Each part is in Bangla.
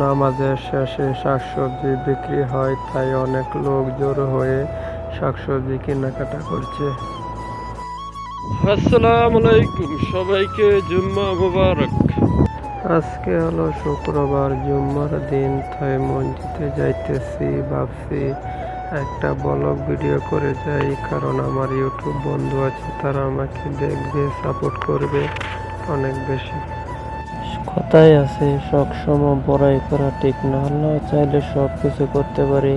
নামাজের শেষে শাকসবজি বিক্রি হয়, তাই অনেক লোক জড়ো হয়ে শাকসবজি কেনাকাটা করছে। আসসালামু আলাইকুম, সবাইকে জুম্মা মুবারক। আজকে হলো শুক্রবার, জুম্মার দিন, তাই মসজিদে যাইতেছি। ভাবছি একটা ব্লগ ভিডিও করে যাই, কারণ আমার ইউটিউব বন্ধু আছে, তারা আমাকে দেখবে, সাপোর্ট করবে অনেক বেশি। কথাই আছে, সবসময় বড়াই করা ঠিক না, আল্লাহ চাইলে সব কিছু করতে পারি।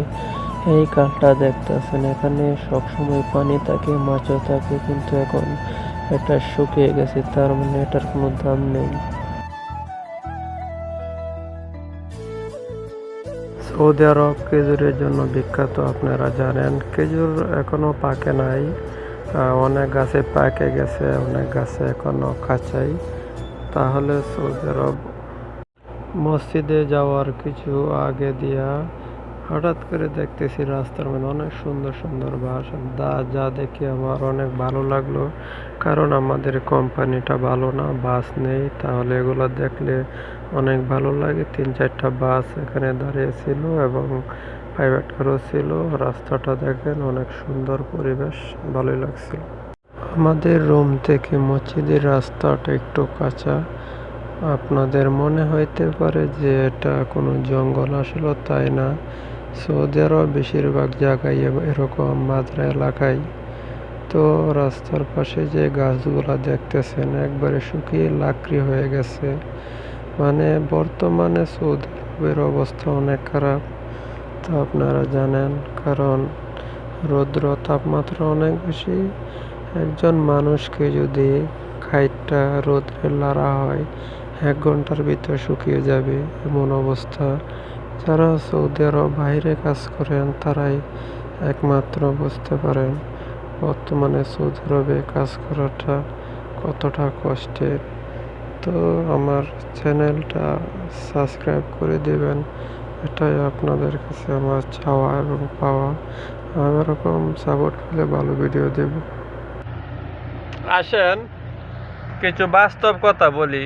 এই কালটা দেখতেছেন, এখানে সবসময় পানি থাকে, মাছও থাকে, কিন্তু এখন এটা শুকিয়ে গেছে, তার মানে এটার কোনো দাম নেই। সৌদি আরব খেজুরের জন্য বিখ্যাত, আপনারা জানেন। খেজুর এখনো পাকে নাই, অনেক গাছে পাকে গেছে, অনেক গাছে এখনো কাঁচাই। তাহলে সৌদি আরব মসজিদে যাওয়ার কিছু আগে দিয়া হঠাৎ করে দেখতেছি রাস্তার মধ্যে অনেক সুন্দর সুন্দর বাস, যা দেখে আমার অনেক ভালো লাগলো। কারণ আমাদের কোম্পানিটা ভালো না, বাস নেই, তাহলে এগুলো দেখলে অনেক ভালো লাগে। 3-4টা বাস এখানে দাঁড়িয়েছিল এবং প্রাইভেট কারও ছিল। রাস্তাটা দেখেন, অনেক সুন্দর পরিবেশ, ভালোই লাগছিল। আমাদের রুম থেকে মসজিদের রাস্তাটা একটু কাঁচা। আপনাদের মনে হইতে পারে যে এটা কোনো জঙ্গল, আসলে তাই না। সৌদি আরব বেশিরভাগ জায়গায় এরকম মাদ্রা এলাকায়। তো রাস্তার পাশে যে গাছগুলা দেখতেছেন, একবারে শুকিয়ে লাকড়ি হয়ে গেছে। মানে বর্তমানে সৌদি আরবের অবস্থা অনেক খারাপ, তা আপনারা জানেন। কারণ রৌদ্র তাপমাত্রা অনেক বেশি। একজন মানুষকে যদি খাইটটা রোদ্রে লাড়া হয়, 1 ঘন্টার ভিতর শুকিয়ে যাবে, এমন অবস্থা। যারা সৌদি আরব বাইরে কাজ করেন, তারাই একমাত্র বুঝতে পারেন বর্তমানে সৌদি আরবে কাজ করাটা কতটা কষ্টের। তো আমার চ্যানেলটা সাবস্ক্রাইব করে দেবেন, এটাই আপনাদের কাছে আমার চাওয়া এবং পাওয়া। আমি এরকম সাপোর্ট পেলে ভালো ভিডিও দেব। আসেন কিছু বাস্তব কথা বলি।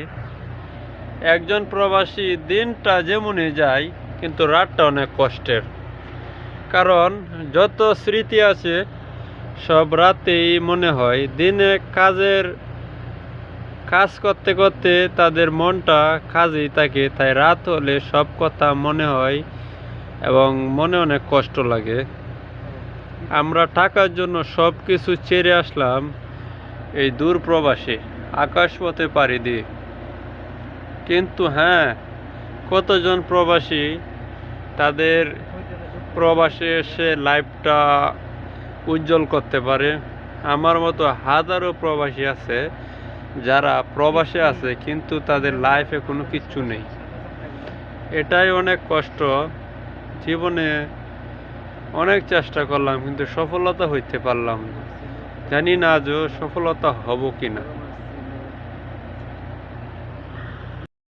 একজন প্রবাসী দিনটা যেমনই যায়, কিন্তু রাতটা অনেক কষ্টের। কারণ যত স্মৃতি আছে সব রাতেই মনে হয়। দিনে কাজ করতে করতে তাদের মনটা কাজেই থাকে, তাই রাত হলে সব কথা মনে হয় এবং মনে অনেক কষ্ট লাগে। আমরা টাকার জন্য সব কিছু ছেড়ে আসলাম এই দূর প্রবাসে, আকাশপথে পাড়ি দিয়ে। কিন্তু হ্যাঁ, কতজন প্রবাসী তাদের প্রবাসে এসে লাইফটা উজ্জ্বল করতে পারে। আমার মতো হাজারো প্রবাসী আছে যারা প্রবাসে আছে, কিন্তু তাদের লাইফে কোনো কিচ্ছু নেই। এটাই অনেক কষ্ট। জীবনে অনেক চেষ্টা করলাম, কিন্তু সফলতা হইতে পারলাম না। জানি না আজও সফলতা হব কিনা।